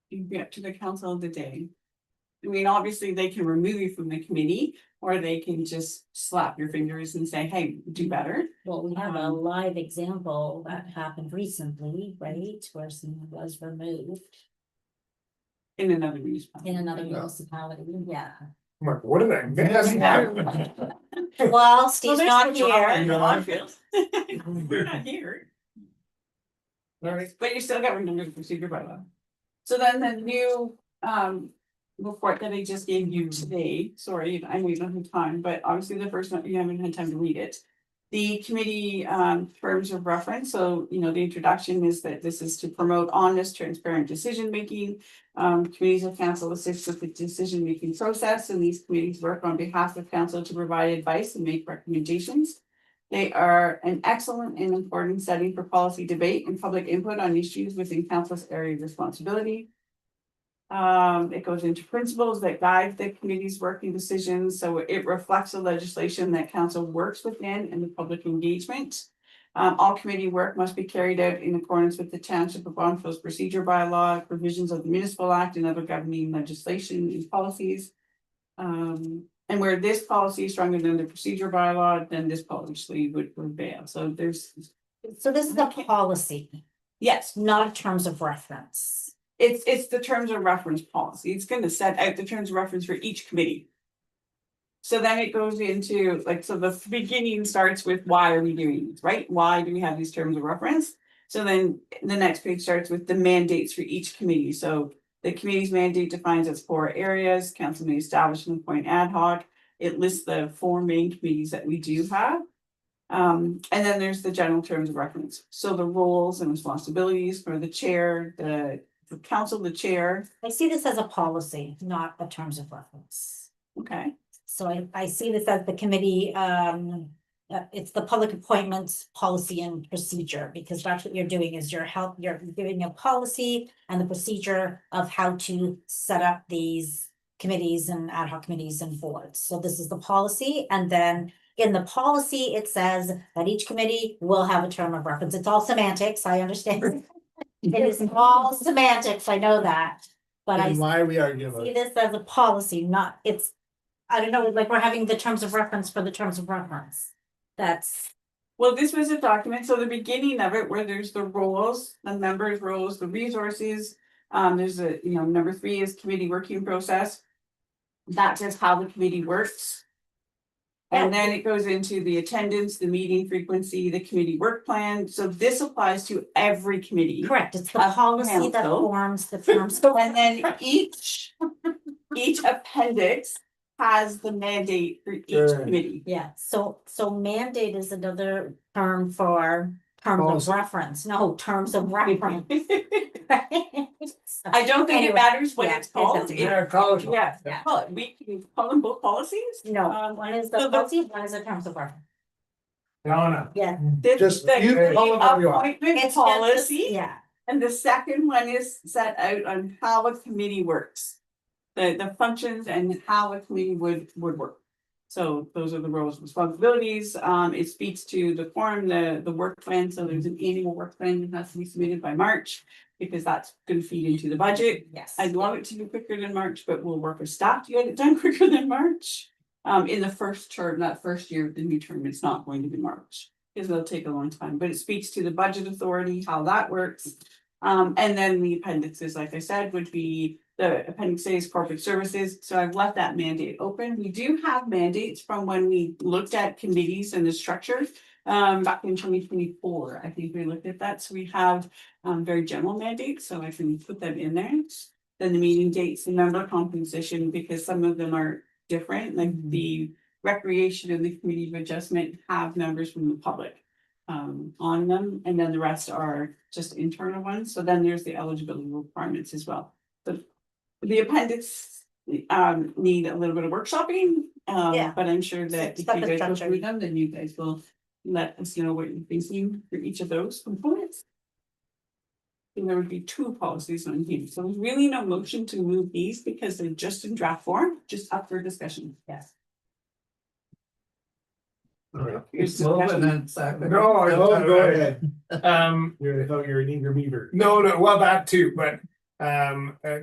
You get to the council of the day. I mean, obviously, they can remove you from the committee, or they can just slap your fingers and say, hey, do better. Well, we have a live example that happened recently, right, where someone was removed In another municipality. in another municipality, yeah. I'm like, what did I miss? Well, Well, Steve's there's not no drama in here. your life, Phil. We're not here. Alright. But you're still governed under the procedure bylaw. So then the new report that I just gave you today, sorry, I know you don't have time, but obviously the first one, you haven't had time to read it. The committee terms of reference, so you know, the introduction is that this is to promote honest, transparent decision making. Committees of council assist with the decision making process, and these committees work on behalf of council to provide advice and make recommendations. They are an excellent and important setting for policy debate and public input on issues within council's area of responsibility. It goes into principles that guide the committee's working decisions, so it reflects the legislation that council works within and the public engagement. All committee work must be carried out in accordance with the Township of Bonfils procedure bylaw, provisions of the Municipal Act and other governing legislation and policies. And where this policy is stronger than the procedure bylaw, then this policy would prevail. So there's, So this is a policy, yes, not terms of reference. it's the terms of reference policy. It's gonna set out the terms of reference for each committee. So then it goes into like, so the beginning starts with why are we doing this, right? Why do we have these terms of reference? So then the next page starts with the mandates for each committee. So the committee's mandate defines its 4 areas. Council may establish and appoint ad hoc. it lists the 4 main committees that we do have. And then there's the general terms of reference, so the roles and responsibilities for the chair, the council, the chair, I see this as a policy, not a terms of reference. okay? So I see this as the committee, it's the public appointments policy and procedure, because that's what you're doing is you're giving a policy and the procedure of how to set up these committees and ad hoc committees and boards. So this is the policy, and then in the policy, it says that each committee will have a term of reference. It's all semantics, I understand. It is all semantics, I know that, but I And why are we arguing about see it? this as a policy, not, it's, I don't know, like we're having the terms of reference for the terms of reference. That's, Well, this was a document, so the beginning of it where there's the roles, the members' roles, the resources. There's a, number 3 is committee working process. That's just how the committee works. And then it goes into the attendance, the meeting frequency, the committee work plan, so this applies to every committee. correct, it's the Of policy that council. forms the terms. And then each appendix has the mandate for each Sure. committee. Yeah, so mandate is another term for terms Policy. of reference, no, terms of reference. I don't think it Anyway, matters what yeah, it's called. it Yeah, college. Yeah, Yeah. well, we can call them both policies. No, one is the so the- policy, one is the terms of reference. Donna. Yeah. Just The you call them how you are. appointment It's just- policy, Yeah, and the second one is set out on how a committee works. The functions and how a committee would work. So those are the roles and responsibilities. It speaks to the form, the work plan, so there's an annual work plan that has to be submitted by March. Because that's gonna feed into the budget. yes. I'd love it to be quicker than March, but we'll work with staff to get it done quicker than March. In the first term, that first year of the new term, it's not going to be March. Because it'll take a long time, but it speaks to the budget authority, how that works. And then the appendixes, like I said, would be the appendix A is corporate services, so I've left that mandate open. We do have mandates from when we looked at committees and the structure. Back in 2024, I think we looked at that, so we have very general mandates, so I can put them in there. Then the meeting dates, the member composition, because some of them are different, like the recreation and the committee of adjustment have members from the public. On them, and then the rest are just internal ones, so then there's the eligibility requirements as well. The appendix need a little bit of workshopping, Yeah. but I'm sure that if you Set the guys go structure. through them, then you guys will let us know what you're thinking for each of those components. And there would be 2 policies on here, so there's really no motion to move these because they're just in draft form, just up for discussion. Yes. Here's Move it discussion. and second. No, Go ahead. I Thought you were an eager beaver. No, well, that too, but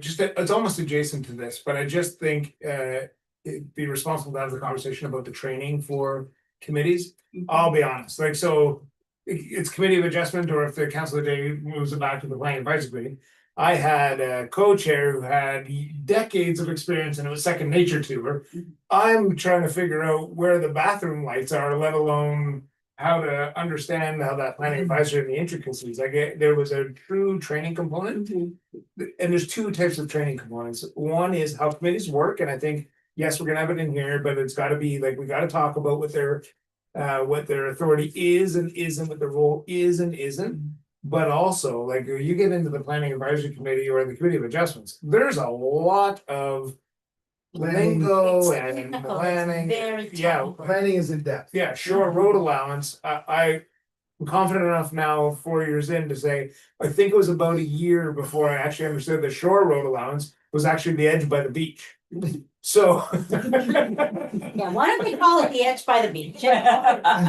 just it's almost adjacent to this, but I just think it'd be responsible to have the conversation about the training for committees. I'll be honest, like, so it's committee of adjustment, or if the council of the day moves it back to the planning advisory committee. I had a co-chair who had decades of experience and it was second nature to her. I'm trying to figure out where the bathroom lights are, let alone how to understand how that planning advisory and the intricacies. There was a true training component. Mhm. And there's 2 types of training components. One is how committees work, and I think, yes, we're gonna have it in here, but it's gotta be like, we gotta talk about what their authority is and isn't, what their role is and isn't. But also, like, you get into the planning advisory committee or the committee of adjustments, there's a lot of lingo It's and technical, it's planning. very Yeah, technical. Planning is in depth. yeah, sure, road allowance, I'm confident enough now, 4 years in, to say, I think it was about a year before I actually understood the shore road allowance was actually the edge by the beach. So. Yeah, why don't we call it the edge by the beach? Yeah, like,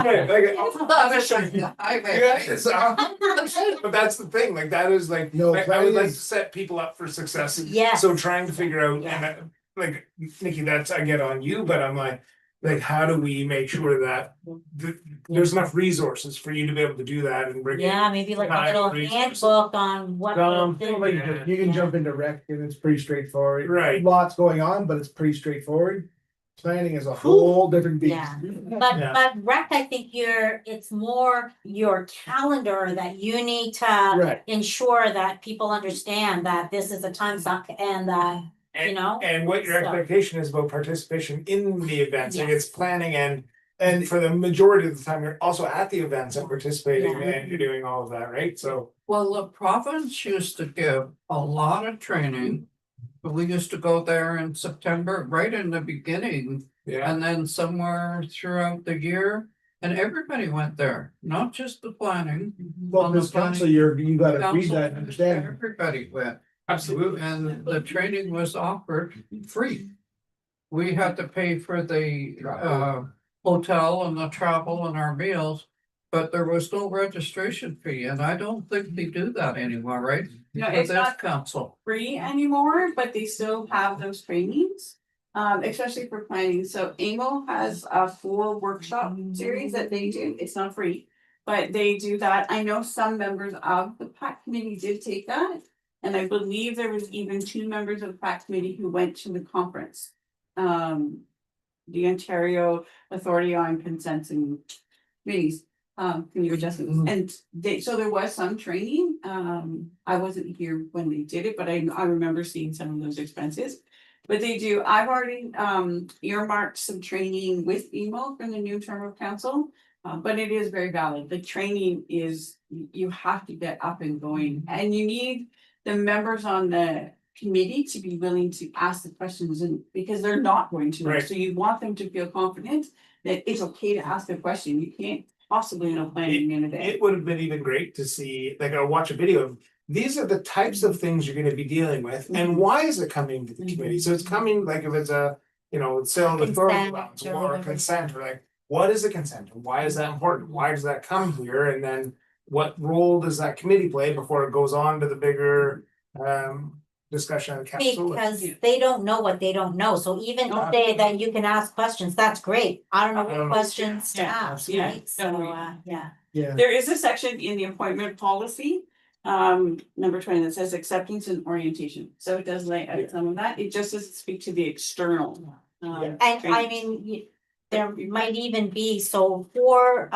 Highway. yeah, it's 100%, but that's the thing, like, that is like, No, I would planning like to is- set people up for success. Yes. So trying to figure out, Yeah. and like, Nikki, that's, I get on you, but I'm like, how do we make sure that there's enough resources for you to be able to do that and bring in. Yeah, maybe like a Time, little resources. handbook on what. Like, Yeah. you can jump into rec and it's pretty straightforward. Right. Lots going on, but it's pretty straightforward. Planning is a whole different beast. Yeah, Yeah. but rec, I think it's more your calendar that you need to Right. ensure that people understand that this is a time suck and that you know? And what your So- expectation is about participation in the events, like it's Yes. planning and for the majority of the time, you're also at the events and participating Yeah. and you're doing all of that, right? So. Well, the province used to give a lot of training. We used to go there in September, right in the beginning, Yeah, and then somewhere throughout the year. And everybody went there, not just the planning. Well, this council, you gotta read council, that and understand. Everybody went, absolutely. and the training was offered free. We had to pay for the hotel and the travel and our meals. But there was no registration fee, and I don't think they do that anymore, right? No, For it's this not council. free anymore, but they still have those trainings. Especially for planning, so AMO has a 4 workshop series that they do, it's not free. But they do that, I know some members of the PAC committee did take that. And I believe there was even 2 members of the PAC committee who went to the conference. The Ontario Authority on Consents and Committees, community adjustments, and they, so there was some training. I wasn't here when they did it, but I remember seeing some of those expenses. But they do, I've already earmarked some training with email for the new term of council. But it is very valid, the training is, you have to get up and going, and you need the members on the committee to be willing to ask the questions, and because they're not going to know, Right. so you want them to feel confident that it's okay to ask the question, you can't possibly know planning in a day. It would have been even great to see, like, I'll watch a video of, these are the types of things you're gonna be dealing with, and why is it coming to the committee? So it's coming, like, if it's a, you know, it's sale of authority Consent allowance or or whatever. consent, or like, what is a consent, and why is that important? Why does that come here, and then what role does that committee play before it goes on to the bigger discussion of council? Because they don't know what they don't know, so even to say that you can ask questions, that's great, I don't know I don't what know. questions to Yeah, ask, yeah, right? So, totally. yeah. Yeah, There is a section in the appointment policy, number 20, that says acceptance and orientation, so it does lay out some of that, it just doesn't speak to the external. And I trainings. mean, there might even be, so for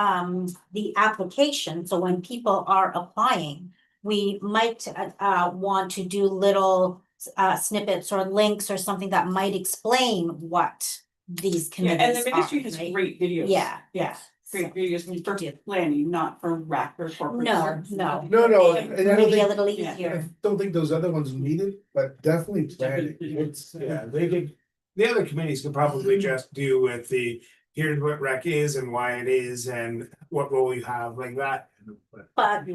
the application, so when people are applying. We might want to do little snippets or links or something that might explain what these Yeah, and committees the are, ministry has right? great videos. Yeah, Yes, great So- videos for planning, not for rec or corporate. No, work. no. no, They- and I don't Maybe a think, little Yeah. I easier. don't think those other ones needed, but definitely planning. It's, yeah, they could, the other committees could probably just do with the, here's what rec is and why it is and what role you have, like that. But,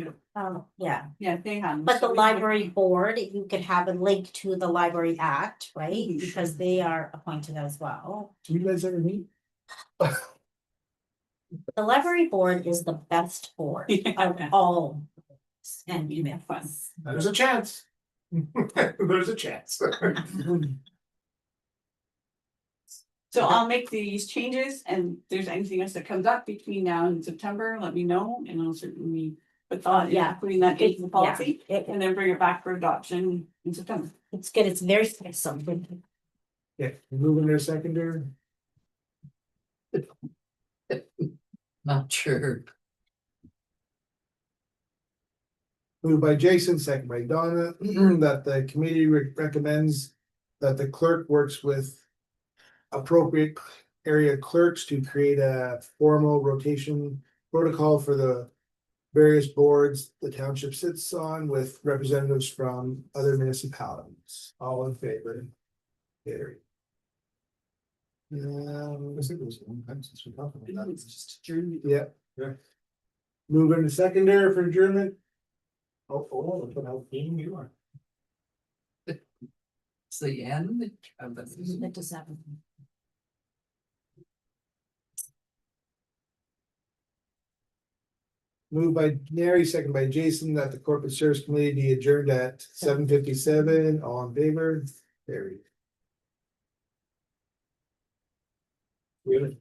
Yeah, yeah, they have. but the So we- library board, you could have a link to the Library Act, right? Mhm. Because they are appointed as well. Do you guys ever meet? The library board is the best board of all. And you Yeah, fun. There's a chance. There's a chance. So I'll make these changes, and if there's anything else that comes up between now and September, let me know, and I'll certainly put thought in Yeah. putting that into the policy. It- And then bring it back for adoption in September. It's good, it's very simple. Yeah, moving their secondary. Not sure. Moved by Jason, second by Donna, that the committee recommends that the clerk works with appropriate area clerks to create a formal rotation protocol for the various boards the township sits on with representatives from other municipalities. All in favor? Carried. I think it was a long time since we talked about that. It's just adjourned. Yeah. Yeah. Moving to secondary for adjournment. Oh, look how keen you are. It's the end of the. It does happen. Moved by Mary, second by Jason, that the corporate service committee be adjourned at 7:57. All in favor? Carried. Really?